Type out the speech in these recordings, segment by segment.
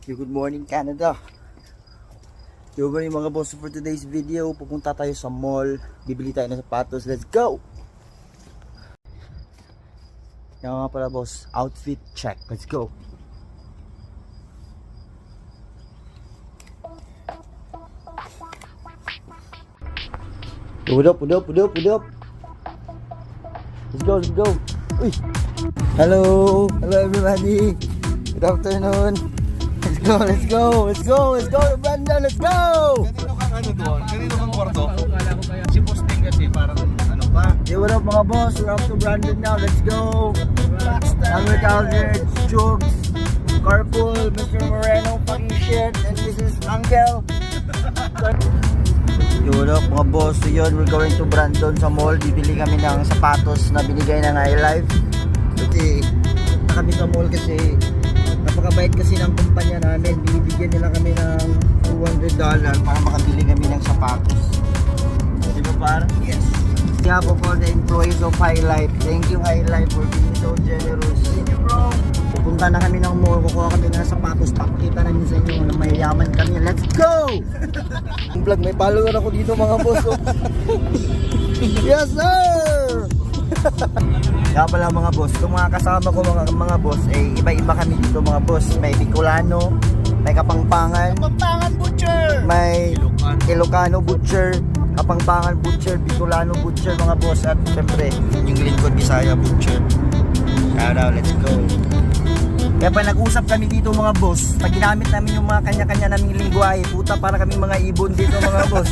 Good morning, Canada. Good morning mga boss. For today's video, pupunta tayo sa mall. Bibili tayo ng sapatos. Let's go! Yan nga pala boss, outfit check. Let's go! What up? Let's go! Uy! Hello everybody! Good afternoon! Let's go to Brandon, let's go! Kanino kang ano doon? Kanino kang kwarto? Akala ko kaya si posting kasi parang ano pa. Hey, what up mga boss? We're off to Brandon now, let's go! I'm with Aldrich, Jugs, Carpool, Mr. Moreno, fucking shit, and this is Angel. Hey, what up mga boss? So yun, we're going to Brandon sa mall. Bibili kami ng sapatos na binigay ng iLife. Kasi kami sa mall kasi napakabait kasi ng kumpanya namin. Binibigyan nila kami ng $200 para makabili kami ng sapatos. Di ba parang? Yes. Kaya po for the employees of iLife, thank you iLife for being so generous. Thank you bro. Pupunta na kami ng mall, kukuha kami ng sapatos. Pakita namin sa inyo na mayayaman kami. Let's go! Vlog, may follower ako dito mga boss. Yes sir! Kaya pala mga boss, itong mga kasama ko mga boss, iba-iba kami dito mga boss. May Bicolano, may Kapampangan Butcher, may Ilocano Butcher, Kapampangan Butcher, Bicolano Butcher mga boss. At siyempre, yung lingkod Bisaya Butcher. Shout, let's go. Kaya pa nag-usap kami dito mga boss, pag ginamit namin yung mga kanya-kanya naming lingwahe, puta para kami mga ibon dito mga boss.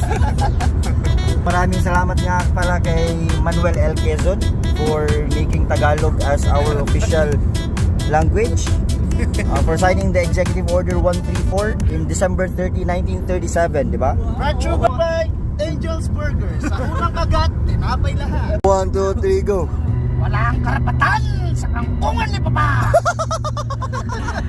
Maraming salamat nga pala kay Manuel L. Quezon for making Tagalog as our official language, for signing the Executive Order 134 in December 30, 1937, di ba? Brought you by Angel's Burgers. Sa unang kagat, tinapay lahat. 1, 2, 3, go! Walang karapatan sa kangkungan ni Papa.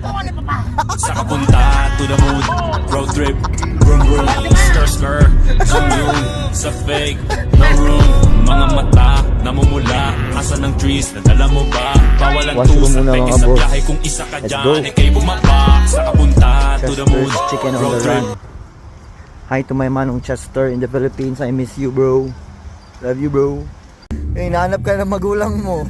Kangkungan ni Papa. Sa kapunta to the moon, road trip, vroom vroom, skr skr, zoom zoom, sa fake, no room, mga mata, namumula, asa ng trees, nadala mo ba? Bawalan Wash ko tusa, muna, kay mga isang boss. biyahe kung isa ka Let's dyan, go. ikay bumaba. Sa kapunta to the moon, Chester's Chicken on road the trip. Run. Hi to my manong Chester in the Philippines. I miss you bro. Love you bro. Eh, nahanap ka ng magulang mo.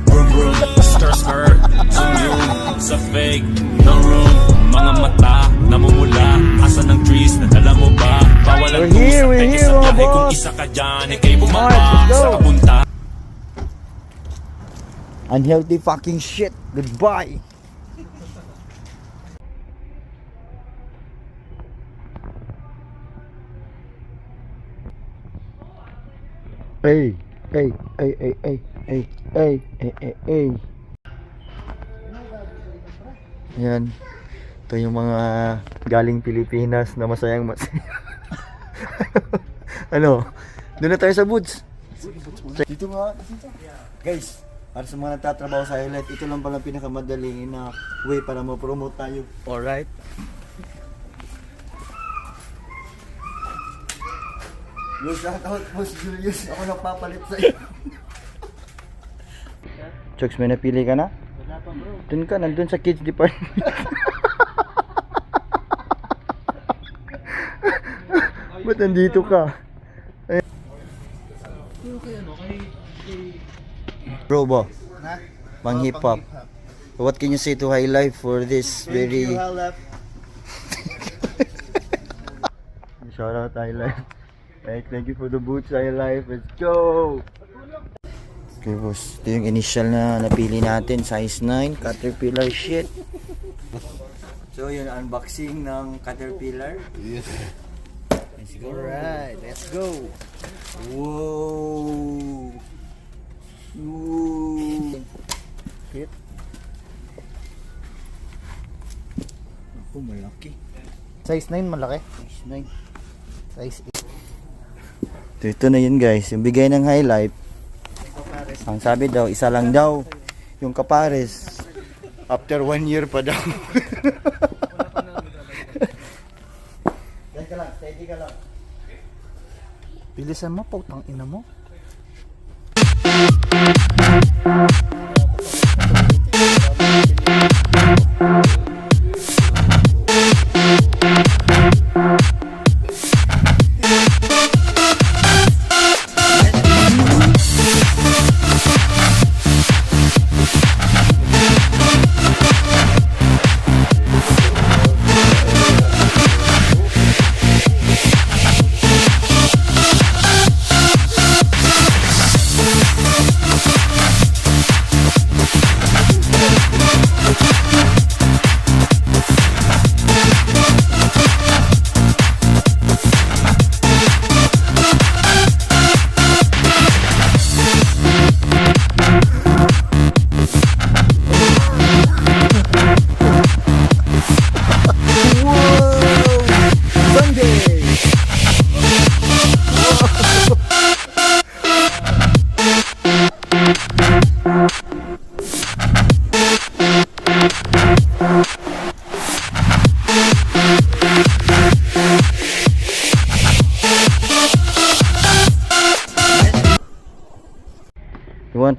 Vroom vroom, skr skr, zoom zoom, sa fake, no room, mga mata, namumula, asa ng trees, nadala mo ba? Bawalan tusa, We're kay here, isang mga biyahe kung boss. isa ka dyan, ikay bumaba. Alright, let's go. Sa kapunta Unhealthy fucking shit. Goodbye. Hey. Ayan. Ito yung mga galing Pilipinas na masayang ano? Doon na tayo sa Boots. Dito nga. Guys, para sa mga nagtatrabaho sa highlight, ito lang pala pinakamadaling na way para ma-promote tayo. Alright? Yo, shout out Boss Julius. Ako nagpapalit sa'yo. Chokes, may napili ka na? Wala pa bro. Doon ka, nandun sa kids department. Ba't nandito ka? Bro ba? Na? Mang hip hop. What can you say to High Life for this very... Shout out High Life. Hey, thank you for the boots High Life. Let's go! Okay boss, ito yung initial na napili natin. Size 9, Caterpillar shit. So yun, unboxing ng Caterpillar. Yes. Let's go. Alright, let's go. Whoa! Whoa! Hit. Ako, malaki. Size 9 malaki. Size 9. Size Ito na yun guys, yung bigay ng High Life. Ang sabi daw, isa lang daw yung kapares. After 1 year pa daw. Yan ka lang, steady ka lang. Bilisan mo, putang ina mo.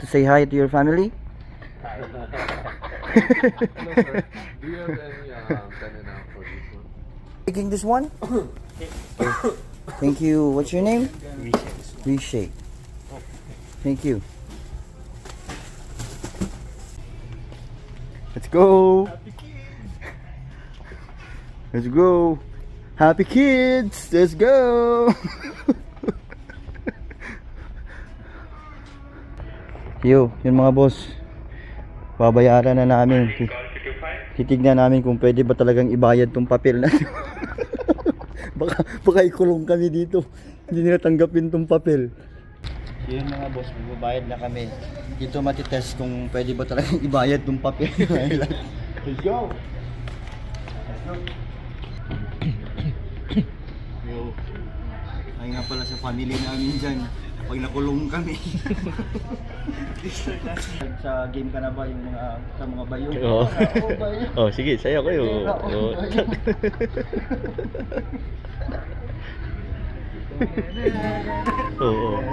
to say hi to your family? Do you have any tenant out for this one? Taking this one? Thank you. What's your name? Reshape. Thank you. Let's go. Let's go. Happy kids. Let's go. Yo, yun mga boss. Babayaran na namin. Titignan namin kung pwede ba talagang ibayad tong papel na to. baka ikulong kami dito. Hindi nila tanggapin tong papel. Yun mga boss, magbabayad na kami. Dito matitest kung pwede ba talagang ibayad tong papel. Let's go! Let's go! Yo, ay nga pala sa family namin dyan. Pag nakulong kami. Sa game ka na ba yung mga sa mga bayo? Oo. Bayo. Oh, sige, sayo kayo. Oh. Oo.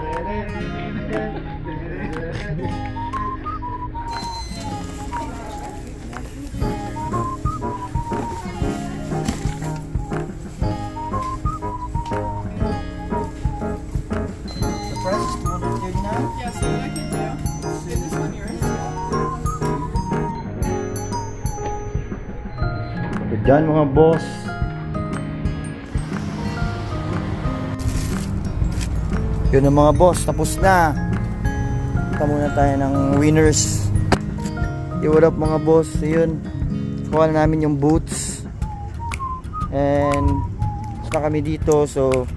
The price is 239. Yeah, so what I can do is this one yours. So dyan mga boss. Yun ang mga boss, tapos na. Kita muna tayo ng winners. Yo, what up mga boss? Yun, kuha na namin yung boots. And tapos na kami dito, so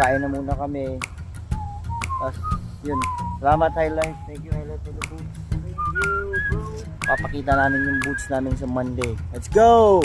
kakain na muna kami. Tapos yun, salamat Highlight. Thank you Highlight for the boots. Thank you bro. Papakita namin yung boots namin sa Monday. Let's go!